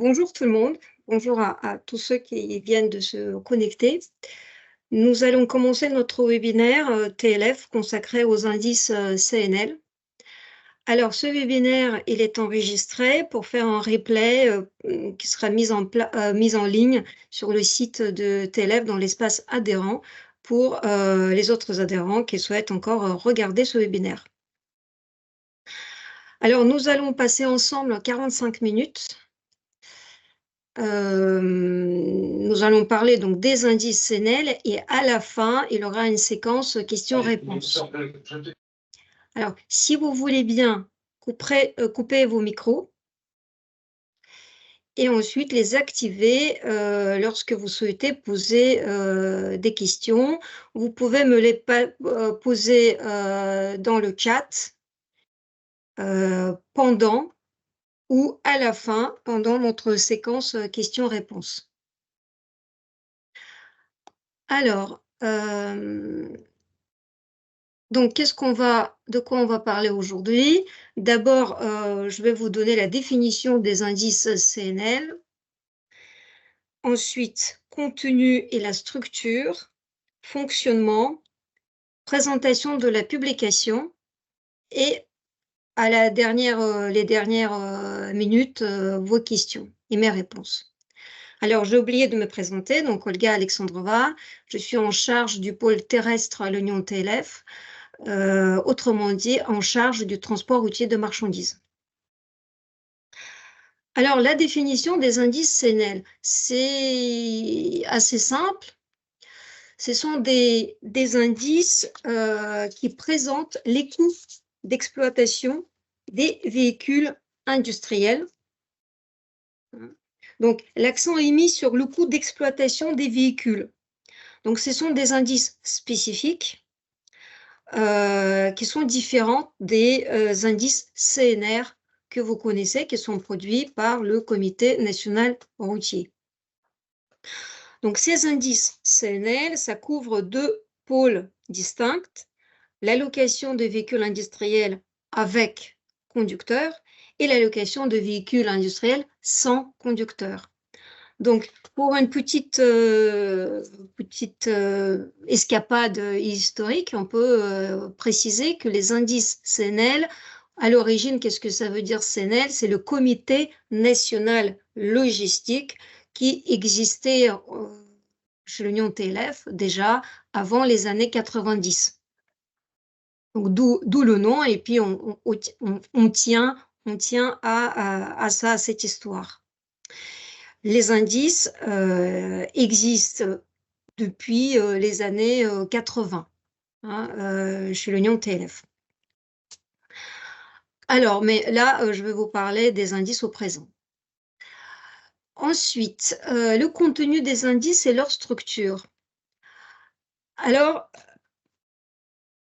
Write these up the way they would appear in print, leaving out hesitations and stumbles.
Bonjour tout le monde, bonjour à tous ceux qui viennent de se connecter. Nous allons commencer notre webinaire TLF consacré aux indices CNL. Alors ce webinaire, il est enregistré pour faire un replay qui sera mis en ligne sur le site de TLF dans l'espace adhérent pour les autres adhérents qui souhaitent encore regarder ce webinaire. Alors nous allons passer ensemble 45 minutes. Nous allons parler donc des indices CNL et à la fin, il y aura une séquence questions-réponses. Alors, si vous voulez bien, coupez vos micros et ensuite les activer lorsque vous souhaitez poser des questions. Vous pouvez me les poser dans le chat pendant ou à la fin, pendant notre séquence questions-réponses. Alors, donc de quoi on va parler aujourd'hui? D'abord, je vais vous donner la définition des indices CNL. Ensuite, contenu et la structure, fonctionnement, présentation de la publication et à les dernières minutes, vos questions et mes réponses. Alors, j'ai oublié de me présenter, donc Olga Alexandrova, je suis en charge du pôle terrestre à l'Union TLF, autrement dit en charge du transport routier de marchandises. Alors, la définition des indices CNL, c'est assez simple. Ce sont des indices qui présentent les coûts d'exploitation des véhicules industriels. Donc, l'accent est mis sur le coût d'exploitation des véhicules. Donc, ce sont des indices spécifiques qui sont différents des indices CNR que vous connaissez, qui sont produits par le Comité national routier. Donc, ces indices CNL, ça couvre deux pôles distincts, l'allocation de véhicules industriels avec conducteur et l'allocation de véhicules industriels sans conducteur. Donc, pour une petite escapade historique, on peut préciser que les indices CNL, à l'origine, qu'est-ce que ça veut dire CNL? C'est le Comité national logistique qui existait chez l'Union TLF déjà avant les années 90. Donc, d'où le nom, et puis on tient à ça, à cette histoire. Les indices existent depuis les années 80 chez l'Union TLF. Alors, mais là, je vais vous parler des indices au présent. Ensuite, le contenu des indices et leur structure. Alors,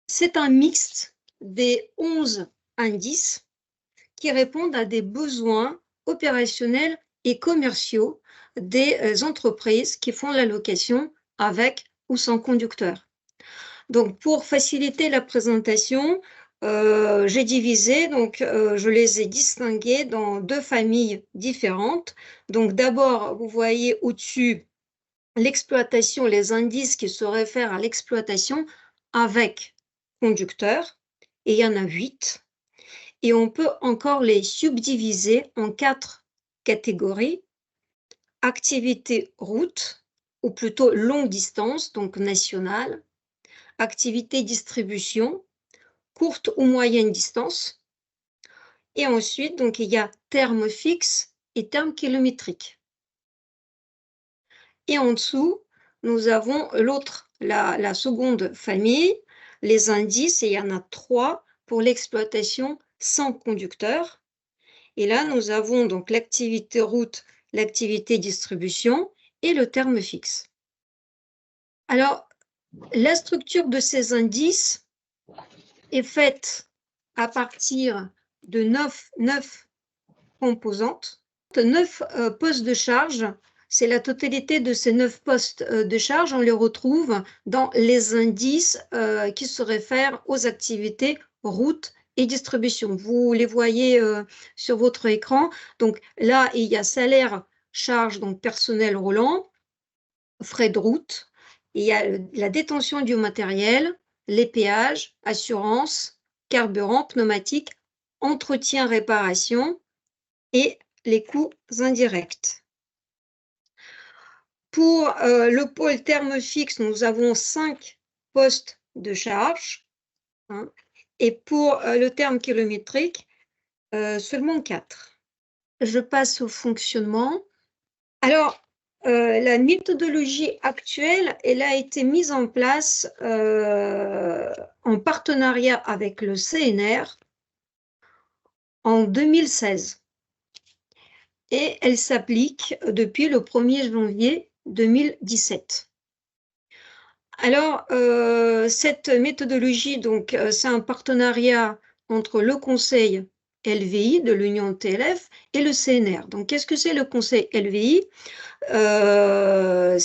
c'est un mixte des 11 indices qui répondent à des besoins opérationnels et commerciaux des entreprises qui font la location avec ou sans conducteur. Donc, pour faciliter la présentation, j'ai divisé, donc je les ai distingués dans deux familles différentes. Donc, d'abord, vous voyez au-dessus l'exploitation, les indices qui se réfèrent à l'exploitation avec conducteur, et il y en a 8. Et on peut encore les subdiviser en 4 catégories. Activité route, ou plutôt longue distance, donc nationale. Activité distribution, courte ou moyenne distance. Et ensuite, donc, il y a terme fixe et terme kilométrique. Et en dessous, nous avons la seconde famille, les indices, et il y en a 3 pour l'exploitation sans conducteur. Et là, nous avons donc l'activité route, l'activité distribution et le terme fixe. Alors, la structure de ces indices est faite à partir de 9 composantes, 9 postes de charge. C'est la totalité de ces 9 postes de charge. On les retrouve dans les indices qui se réfèrent aux activités route et distribution. Vous les voyez sur votre écran. Donc là, il y a salaire, charge, donc personnel roulant, frais de route. Il y a la détention du matériel, les péages, assurance, carburant, pneumatique, entretien, réparation et les coûts indirects. Pour le pôle terme fixe, nous avons 5 postes de charge, hein, et pour le terme kilométrique, seulement 4. Je passe au fonctionnement. Alors, la méthodologie actuelle, elle a été mise en place en partenariat avec le CNR en 2016 et elle s'applique depuis le 1er janvier 2017. Alors, cette méthodologie, donc, c'est un partenariat entre le Conseil LVI de l'Union TLF et le CNR. Donc, qu'est-ce que c'est le Conseil LVI? Ce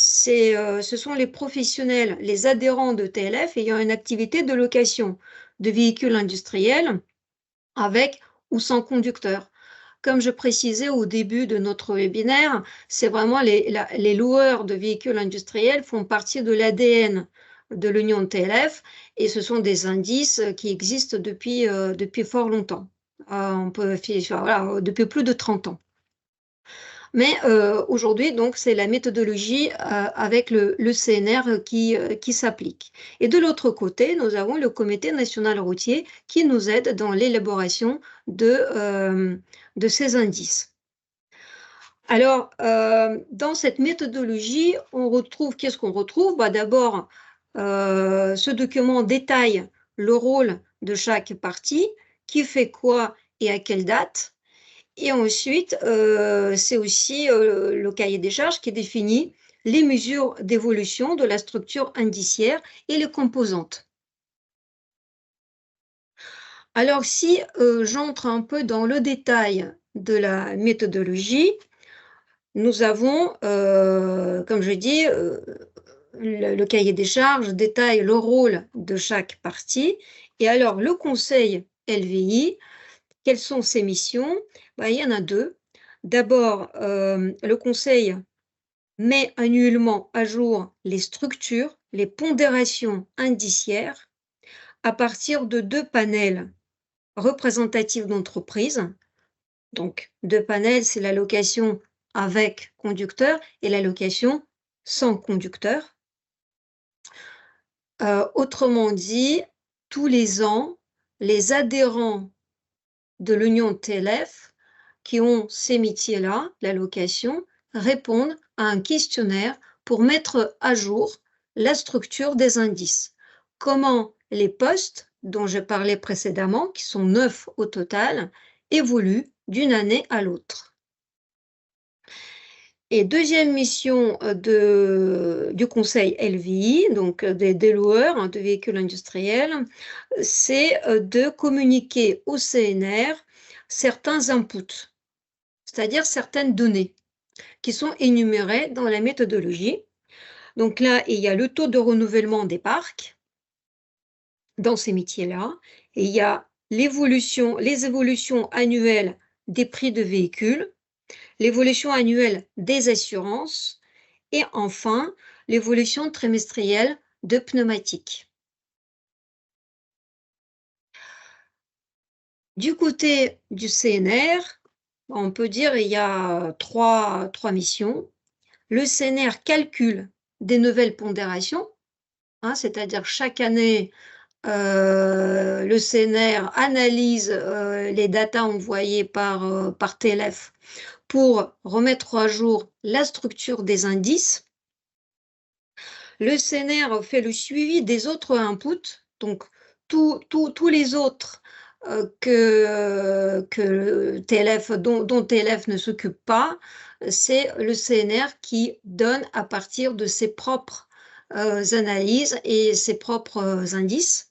sont les professionnels, les adhérents de TLF ayant une activité de location de véhicules industriels avec ou sans conducteur. Comme je précisais au début de notre webinaire, c'est vraiment les loueurs de véhicules industriels font partie de l'ADN de l'Union TLF et ce sont des indices qui existent depuis fort longtemps. Voilà, depuis plus de 30 ans. Mais aujourd'hui, donc, c'est la méthodologie avec le CNR qui s'applique. Et de l'autre côté, nous avons le Comité national routier qui nous aide dans l'élaboration de ces indices. Alors, dans cette méthodologie, on retrouve, qu'est-ce qu'on retrouve? D'abord, ce document détaille le rôle de chaque partie, qui fait quoi et à quelle date. Et ensuite, c'est aussi le cahier des charges qui définit les mesures d'évolution de la structure indiciaire et les composantes. Alors, si j'entre un peu dans le détail de la méthodologie, nous avons, comme je dis, le cahier des charges détaille le rôle de chaque partie. Et alors, le conseil LVI, quelles sont ses missions? Il y en a deux. D'abord, le conseil met annuellement à jour les structures, les pondérations indiciaires à partir de 2 panels représentatifs d'entreprises. Donc, 2 panels, c'est la location avec conducteur et la location sans conducteur. Autrement dit, tous les ans, les adhérents de l'Union TLF qui ont ces métiers-là, la location, répondent à un questionnaire pour mettre à jour la structure des indices. Comment les postes dont je parlais précédemment, qui sont 9 au total, évoluent d'une année à l'autre. Et deuxième mission du conseil LVI, donc des loueurs de véhicules industriels, c'est de communiquer au CNR certains inputs, c'est-à-dire certaines données qui sont énumérées dans la méthodologie. Donc là, il y a le taux de renouvellement des parcs dans ces métiers-là, et il y a les évolutions annuelles des prix de véhicules, l'évolution annuelle des assurances et enfin l'évolution trimestrielle de pneumatiques. Du côté du CNR, on peut dire il y a trois missions. Le CNR calcule des nouvelles pondérations, hein, c'est-à-dire chaque année, le CNR analyse les datas envoyées par TLF pour remettre à jour la structure des indices. Le CNR fait le suivi des autres inputs, donc tous les autres dont TLF ne s'occupe pas, c'est le CNR qui donne à partir de ses propres analyses et ses propres indices.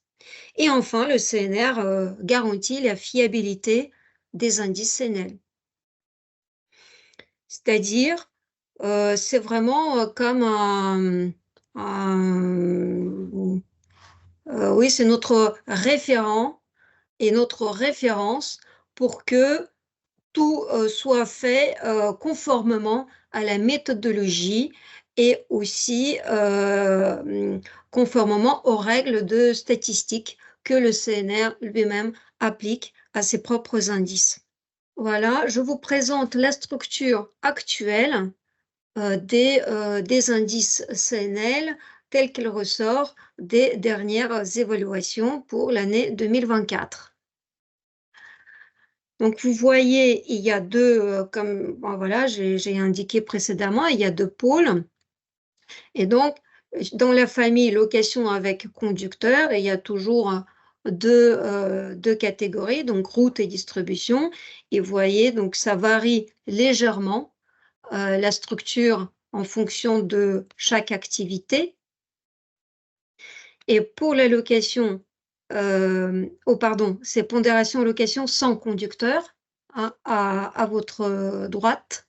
Et enfin, le CNR garantit la fiabilité des indices CNL. C'est-à-dire, c'est vraiment comme oui, c'est notre référent est notre référence pour que tout soit fait conformément à la méthodologie et aussi conformément aux règles de statistique que le CNR lui-même applique à ses propres indices. Voilà, je vous présente la structure actuelle des indices CNL tels qu'il ressort des dernières évaluations pour l'année 2024. Donc, vous voyez, il y a deux, comme bon, voilà, j'ai indiqué précédemment, il y a deux pôles. Et donc, dans la famille location avec conducteur, il y a toujours deux catégories, donc route et distribution. Et vous voyez, donc ça varie légèrement la structure en fonction de chaque activité. Et pour la location, c'est pondération location sans conducteur, hein, à votre droite.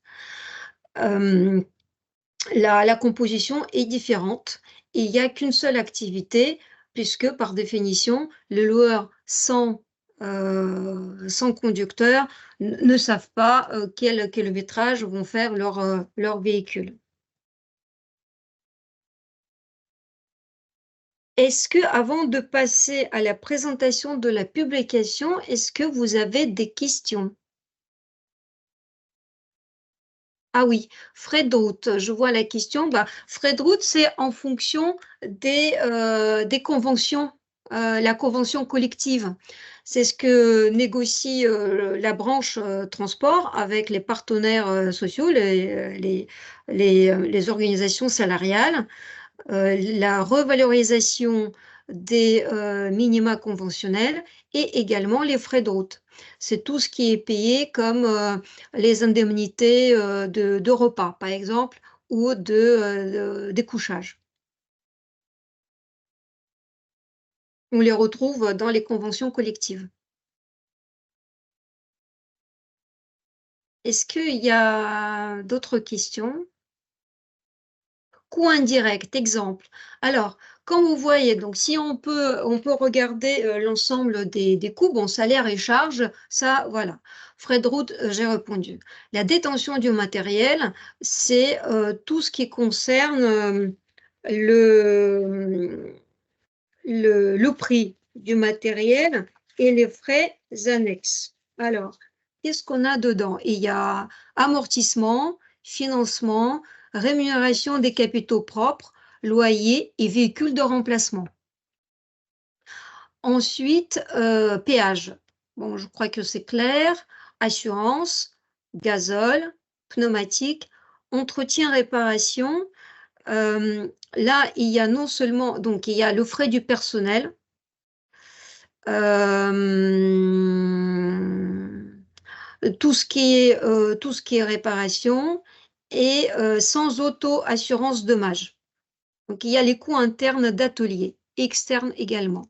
La composition est différente. Et il n'y a qu'une seule activité, puisque par définition, les loueurs sans conducteur ne savent pas quel kilométrage vont faire leur véhicule. Est-ce que, avant de passer à la présentation de la publication, est-ce que vous avez des questions? Ah oui, frais de route, je vois la question. Bah, frais de route, c'est en fonction des conventions, la convention collective. C'est ce que négocie la branche transport avec les partenaires sociaux, les organisations salariales. La revalorisation des minima conventionnels et également les frais de route. C'est tout ce qui est payé comme les indemnités de repas, par exemple, ou des couchages. On les retrouve dans les conventions collectives. Est-ce qu'il y a d'autres questions? Coût indirect, exemple. Alors, quand vous voyez, donc si on peut regarder l'ensemble des coûts, bon, salaire et charges, ça, voilà. Frais de route, j'ai répondu. La détention du matériel, c'est tout ce qui concerne le, le prix du matériel et les frais annexes. Alors, qu'est-ce qu'on a dedans? Il y a amortissement, financement, rémunération des capitaux propres, loyer et véhicules de remplacement. Ensuite, péage. Bon, je crois que c'est clair. Assurance, gazole, pneumatique, entretien, réparation. Là, il y a non seulement, donc il y a le frais du personnel, tout ce qui est réparation et sans auto-assurance dommage. Donc, il y a les coûts internes d'atelier, externes également.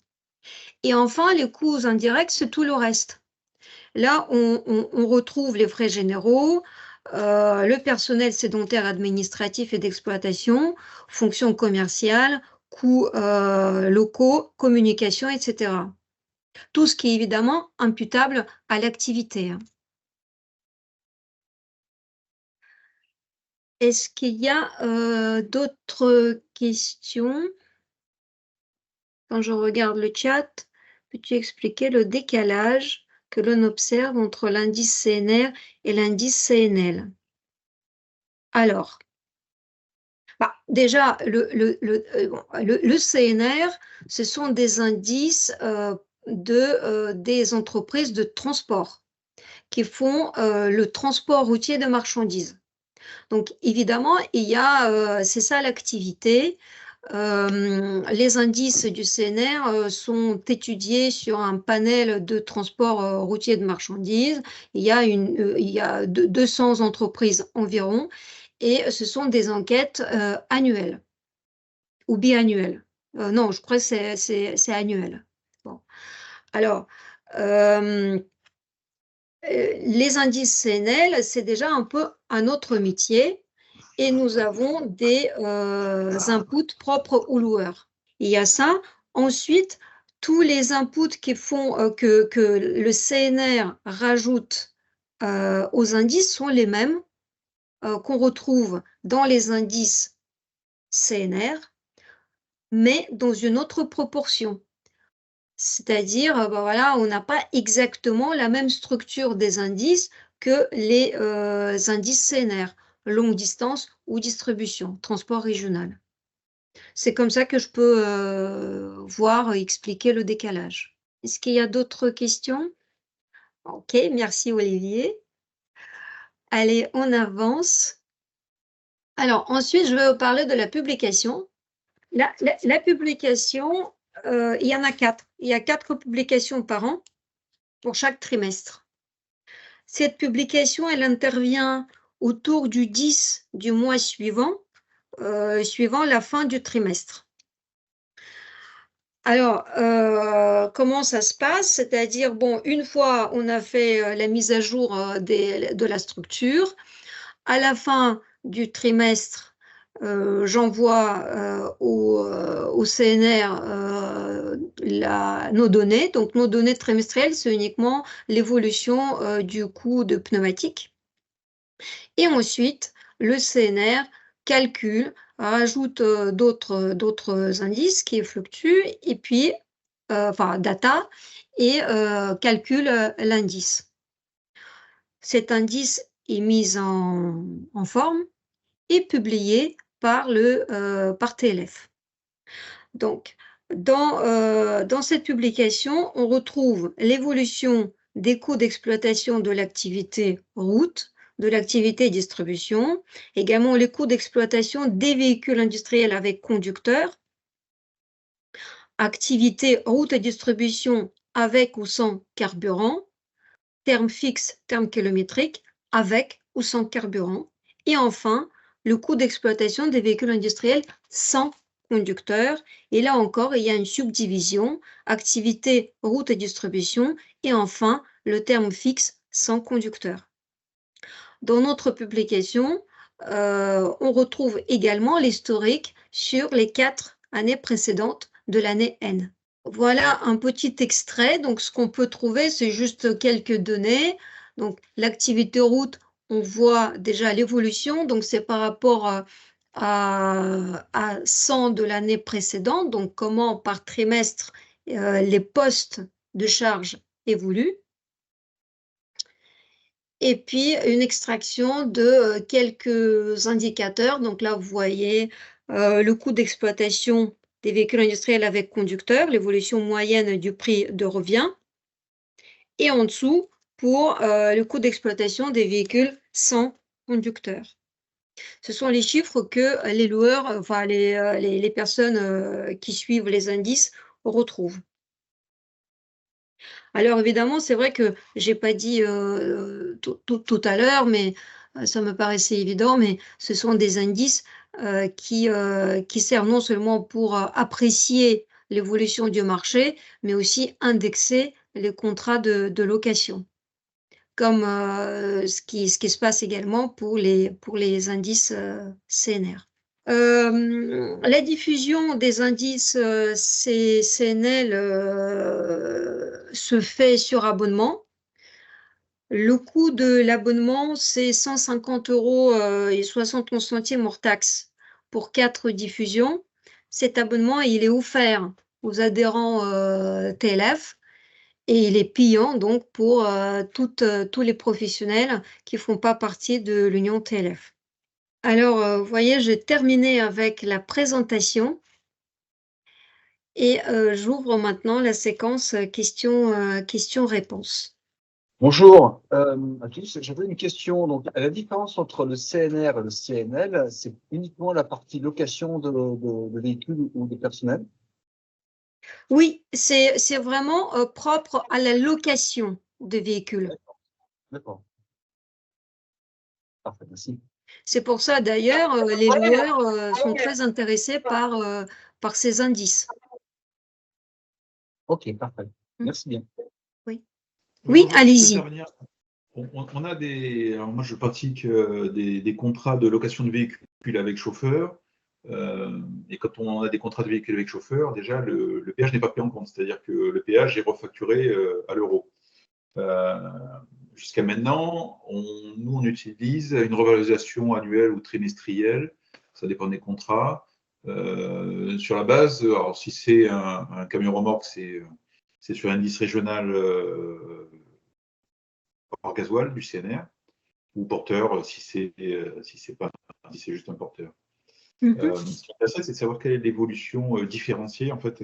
Et enfin, les coûts indirects, c'est tout le reste. Là, on retrouve les frais généraux, le personnel sédentaire administratif et d'exploitation, fonctions commerciales, coûts locaux, communication, etc. Tout ce qui est évidemment imputable à l'activité. Est-ce qu'il y a d'autres questions? Quand je regarde le chat, peux-tu expliquer le décalage que l'on observe entre l'indice CNR et l'indice CNL? Alors, bah, déjà, le CNR, ce sont des indices des entreprises de transport qui font le transport routier de marchandises. Donc, évidemment, c'est ça l'activité. Les indices du CNR sont étudiés sur un panel de transport routier de marchandises. Il y a 200 entreprises environ et ce sont des enquêtes annuelles ou biannuelles. Non, je crois que c'est annuel. Bon. Alors, les indices CNL, c'est déjà un peu un autre métier et nous avons des inputs propres aux loueurs. Il y a ça. Ensuite, tous les inputs qui font que le CNR rajoute aux indices sont les mêmes qu'on retrouve dans les indices CNR, mais dans une autre proportion. C'est-à-dire, ben voilà, on n'a pas exactement la même structure des indices que les indices CNR, longue distance ou distribution, transport régional. C'est comme ça que je peux voir, expliquer le décalage. Est-ce qu'il y a d'autres questions? Ok, merci Olivier. Allez, on avance. Alors, ensuite, je vais vous parler de la publication. La publication, il y en a 4. Il y a 4 publications par an pour chaque trimestre. Cette publication, elle intervient autour du 10 du mois suivant, suivant la fin du trimestre. Alors, comment ça se passe? C'est-à-dire, bon, une fois on a fait la mise à jour de la structure, à la fin du trimestre, j'envoie au CNR nos données. Donc, nos données trimestrielles, c'est uniquement l'évolution du coût de pneumatique. Et ensuite, le CNR calcule, rajoute d'autres indices qui fluctuent, et puis, enfin, data, et calcule l'indice. Cet indice est mis en forme et publié par TLF. Donc, dans cette publication, on retrouve l'évolution des coûts d'exploitation de l'activité route, de l'activité distribution, également les coûts d'exploitation des véhicules industriels avec conducteur, activité route et distribution avec ou sans carburant, terme fixe, terme kilométrique, avec ou sans carburant, et enfin, le coût d'exploitation des véhicules industriels sans conducteur. Et là encore, il y a une subdivision, activité, route et distribution, et enfin, le terme fixe sans conducteur. Dans notre publication, on retrouve également l'historique sur les 4 années précédentes de l'année N. Voilà un petit extrait. Donc, ce qu'on peut trouver, c'est juste quelques données. Donc, l'activité route, on voit déjà l'évolution. Donc, c'est par rapport à 100 de l'année précédente. Donc, comment par trimestre les postes de charge évoluent. Et puis, une extraction de quelques indicateurs. Donc là, vous voyez le coût d'exploitation des véhicules industriels avec conducteur, l'évolution moyenne du prix de revient. Et en dessous, pour le coût d'exploitation des véhicules sans conducteur. Ce sont les chiffres que les loueurs, enfin les personnes qui suivent les indices retrouvent. Alors évidemment, c'est vrai que j'ai pas dit tout à l'heure, mais ça me paraissait évident, mais ce sont des indices qui servent non seulement pour apprécier l'évolution du marché, mais aussi indexer les contrats de location, comme ce qui se passe également pour les indices CNR. La diffusion des indices CNL se fait sur abonnement. Le coût de l'abonnement, c'est 150 € et 71 centimes hors taxe pour 4 diffusions. Cet abonnement, il est offert aux adhérents TLF et il est payant donc pour tous les professionnels qui ne font pas partie de l'Union TLF. Alors, vous voyez, j'ai terminé avec la présentation et j'ouvre maintenant la séquence questions-réponses. Bonjour à tous. J'avais une question. Donc, la différence entre le CNR et le CNL, c'est uniquement la partie location de véhicules ou de personnel? Oui, c'est vraiment propre à la location de véhicules. D'accord. Parfait, merci. C'est pour ça d'ailleurs, les loueurs sont très intéressés par ces indices. Ok, parfait. Merci bien. Oui, oui, allez-y. On a alors moi je pratique des contrats de location de véhicules avec chauffeur. Et quand on a des contrats de véhicule avec chauffeur, déjà, le péage n'est pas pris en compte. C'est-à-dire que le péage est refacturé à l'euro. Jusqu'à maintenant, nous, on utilise une revalorisation annuelle ou trimestrielle, ça dépend des contrats, sur la base, alors si c'est un camion remorque, c'est sur l'indice régional hors gasoil du CNR, ou porteur si c'est juste un porteur. Ce qui est intéressant, c'est de savoir quelle est l'évolution différenciée en fait,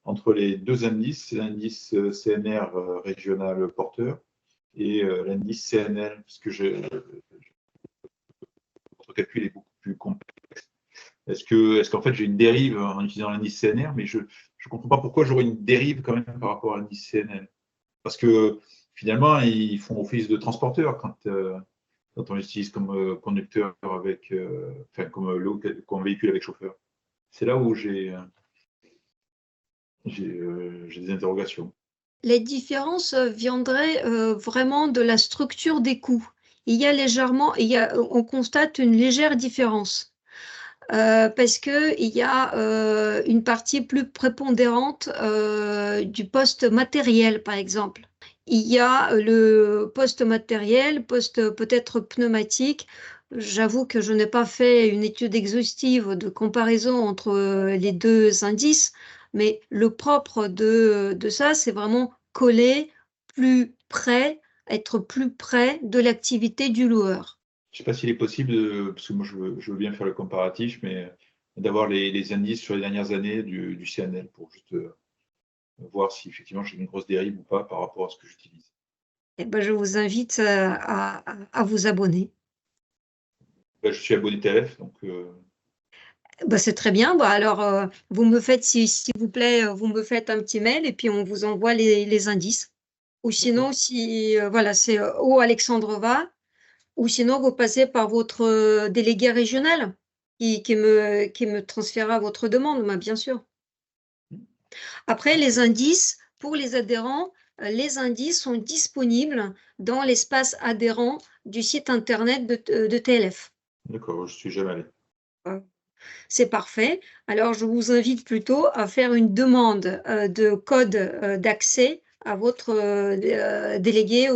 entre les deux indices, l'indice CNR régional porteur et l'indice CNL, parce que votre calcul est beaucoup plus complexe. Est-ce qu'en fait j'ai une dérive en utilisant l'indice CNR, mais je ne comprends pas pourquoi j'aurais une dérive quand même par rapport à l'indice CNL. Parce que finalement, ils font office de transporteur quand on l'utilise comme conducteur comme véhicule avec chauffeur. C'est là où j'ai des interrogations. Les différences viendraient vraiment de la structure des coûts. On constate une légère différence. Parce qu'il y a une partie plus prépondérante du poste matériel, par exemple. Il y a le poste matériel, poste peut-être pneumatique. J'avoue que je n'ai pas fait une étude exhaustive de comparaison entre les deux indices, mais le propre de ça, c'est vraiment coller plus près, être plus près de l'activité du loueur. Je ne sais pas s'il est possible, parce que moi je veux bien faire le comparatif, mais d'avoir les indices sur les dernières années du CNL pour juste voir si effectivement j'ai une grosse dérive ou pas par rapport à ce que j'utilise. Eh ben, je vous invite à vous abonner. Ben, je suis abonné TLF, donc Ben, c'est très bien. Ben, alors, vous me faites, s'il vous plaît, vous me faites un petit mail et puis on vous envoie les indices. Ou sinon, si voilà, c'est au Alexandre ou sinon vous passez par votre délégué régional qui me transférera votre demande, ben, bien sûr. Après, les indices, pour les adhérents, les indices sont disponibles dans l'espace adhérent du site internet de TLF. d'accord, je ne suis jamais allé. C'est parfait. Alors, je vous invite plutôt à faire une demande de code d'accès à votre délégué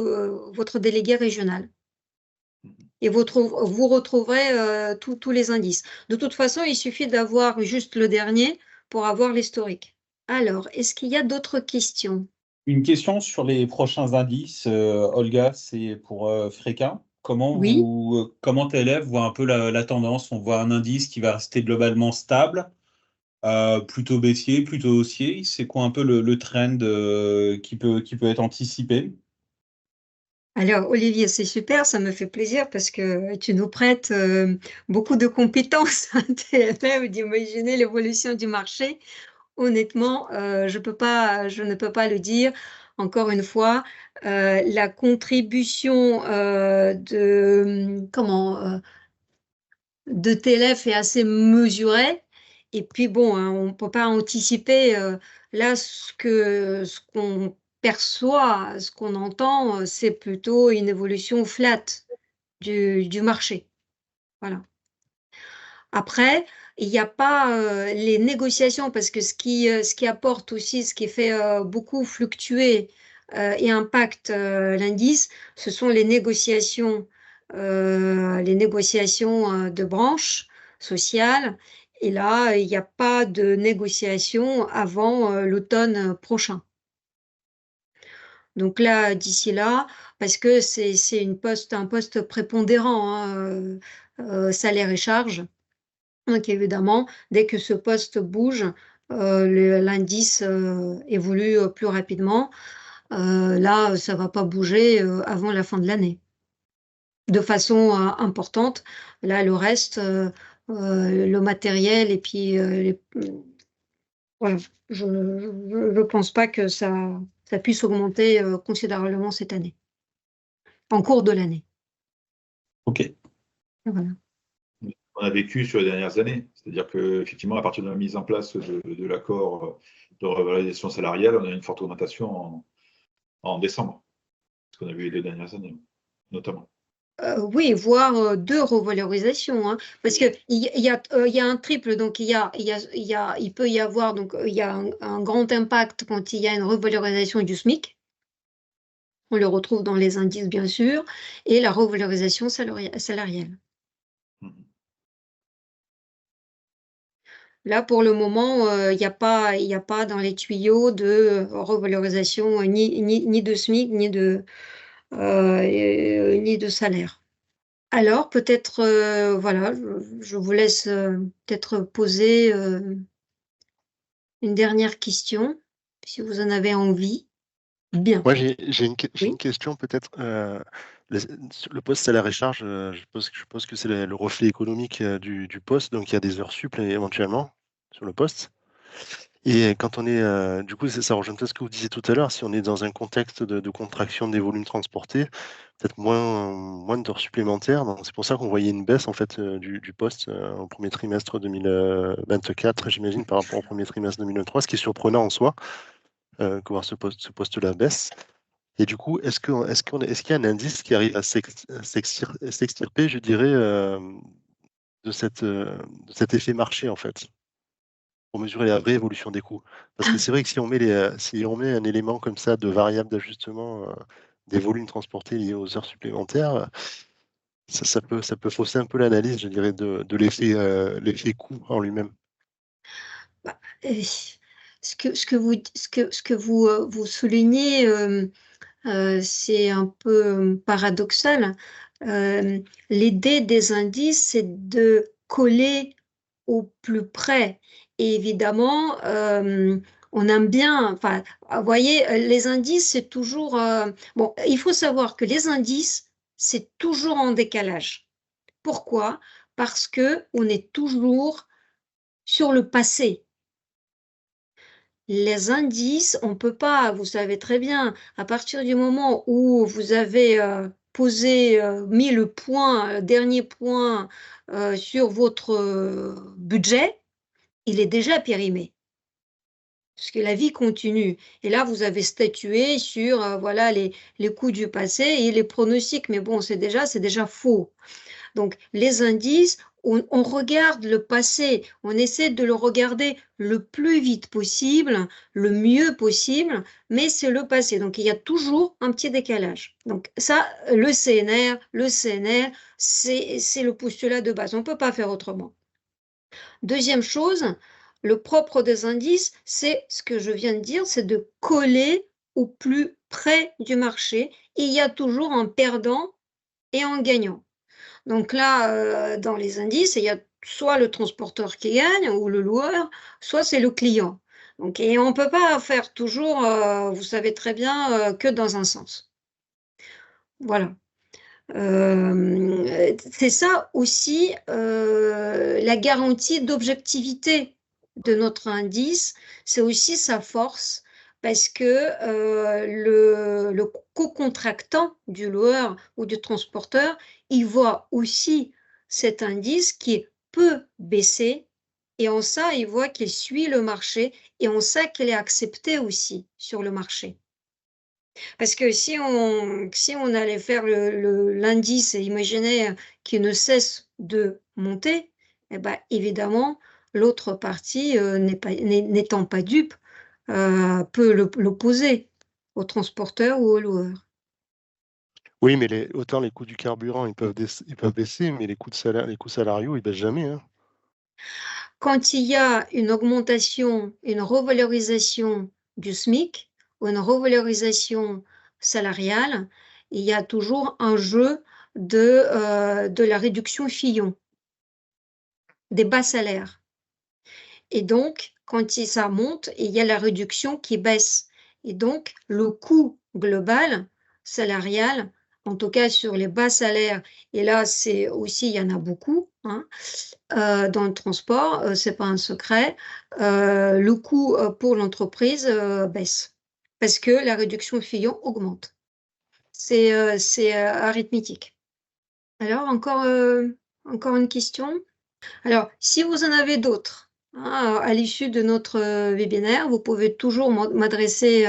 régional. Et vous retrouverez tous les indices. De toute façon, il suffit d'avoir juste le dernier pour avoir l'historique. Alors, est-ce qu'il y a d'autres questions? Une question sur les prochains indices, Olga, c'est pour Fréquin. Oui. Comment TLF voit un peu la tendance? On voit un indice qui va rester globalement stable, plutôt baissier, plutôt haussier. C'est quoi un peu le trend qui peut être anticipé? Alors, Olivier, c'est super, ça me fait plaisir parce que tu nous prêtes beaucoup de compétences à TLF d'imaginer l'évolution du marché. Honnêtement, je ne peux pas le dire. Encore une fois, la contribution de TLF est assez mesurée. Et puis bon, hein, on ne peut pas anticiper. Là, ce qu'on perçoit, ce qu'on entend, c'est plutôt une évolution flat du marché. Voilà. Après, il n'y a pas les négociations, parce que ce qui apporte aussi, ce qui fait beaucoup fluctuer et impacte l'indice, ce sont les négociations de branches sociales. Et là, il n'y a pas de négociation avant l'automne prochain. Donc là, d'ici là, parce que c'est un poste prépondérant, hein, salaire et charges. Donc évidemment, dès que ce poste bouge, l'indice évolue plus rapidement. Là, ça ne va pas bouger avant la fin de l'année. De façon importante. Là, le reste, le matériel et puis voilà. Je ne pense pas que ça puisse augmenter considérablement cette année, en cours de l'année. OK. Voilà. On a vécu sur les dernières années. C'est-à-dire qu'effectivement, à partir de la mise en place de l'accord de revalorisation salariale, on a eu une forte augmentation en décembre. Ce qu'on a vu les 2 dernières années, notamment. oui, voire 2 revalorisations, hein, parce qu'il y a un triple, donc il peut y avoir, donc il y a un grand impact quand il y a une revalorisation du SMIC. On le retrouve dans les indices, bien sûr, et la revalorisation salariale. Là, pour le moment, il n'y a pas dans les tuyaux de revalorisation ni de SMIC, ni de salaire. Alors, peut-être, voilà, je vous laisse peut-être poser une dernière question, si vous en avez envie. Bien. Moi, j'ai une Oui. question peut-être. Le poste salaire et charge, je suppose que c'est le reflet économique du poste, donc il y a des heures sup éventuellement sur le poste. Et quand on est, du coup, ça rejoint peut-être ce que vous disiez tout à l'heure, si on est dans un contexte de contraction des volumes transportés, peut-être moins d'heures supplémentaires. Donc c'est pour ça qu'on voyait une baisse en fait du poste au premier trimestre 2024, j'imagine, par rapport au premier trimestre 2023, ce qui est surprenant en soi, que voir ce poste-là baisse. Et du coup, est-ce qu'il y a un indice qui arrive à s'extirper, je dirais, de cet effet marché, en fait, pour mesurer la vraie évolution des coûts? Parce que c'est vrai que si on met un élément comme ça de variable d'ajustement des volumes transportés liés aux heures supplémentaires, ça peut fausser un peu l'analyse, je dirais, de l'effet coût en lui-même. Bah, ce que vous soulignez, c'est un peu paradoxal. L'idée des indices, c'est de coller au plus près. Et évidemment, on aime bien, enfin, vous voyez, les indices, c'est toujours... bon, il faut savoir que les indices, c'est toujours en décalage. Pourquoi? Parce qu'on est toujours sur le passé. Les indices, on ne peut pas, vous savez très bien, à partir du moment où vous avez mis le dernier point sur votre budget, il est déjà périmé. Parce que la vie continue. Et là, vous avez statué sur voilà, les coûts du passé et les pronostics. Mais bon, c'est déjà faux. Donc, les indices, on regarde le passé, on essaie de le regarder le plus vite possible, le mieux possible, mais c'est le passé. Donc, il y a toujours un petit décalage. Donc, ça, le CNR, c'est le postulat de base. On ne peut pas faire autrement. Deuxième chose, le propre des indices, c'est ce que je viens de dire, c'est de coller au plus près du marché. Et il y a toujours un perdant et un gagnant. Donc là, dans les indices, il y a soit le transporteur qui gagne ou le loueur, soit c'est le client. Donc, et on ne peut pas faire toujours, vous savez très bien, que dans un sens. Voilà. C'est ça aussi la garantie d'objectivité de notre indice, c'est aussi sa force parce que le co-contractant du loueur ou du transporteur, il voit aussi cet indice qui peut baisser et en ça, il voit qu'il suit le marché et en ça qu'il est accepté aussi sur le marché. Parce que si on allait faire l'indice et imaginer qu'il ne cesse de monter, eh ben, évidemment, l'autre partie, n'étant pas dupe, peut l'opposer au transporteur ou au loueur. Oui, mais autant les coûts du carburant, ils peuvent baisser, mais les coûts salariaux, ils baissent jamais, hein. Quand il y a une augmentation, une revalorisation du SMIC ou une revalorisation salariale, il y a toujours un jeu de la réduction Fillon, des bas salaires. Et donc, quand ça monte, il y a la réduction qui baisse. Et donc, le coût global salarial, en tout cas sur les bas salaires, et là, c'est aussi, il y en a beaucoup, hein, dans le transport, c'est pas un secret, le coût pour l'entreprise baisse parce que la réduction Fillon augmente. C'est arithmétique. Alors, encore une question? Alors, si vous en avez d'autres, hein, à l'issue de notre webinaire, vous pouvez toujours m'adresser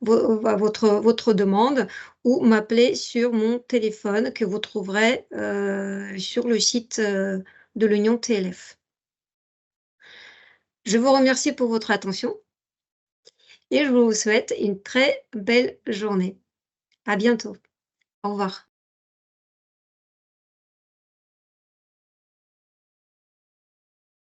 votre demande ou m'appeler sur mon téléphone que vous trouverez sur le site de l'Union TLF. Je vous remercie pour votre attention et je vous souhaite une très belle journée. À bientôt. Au revoir.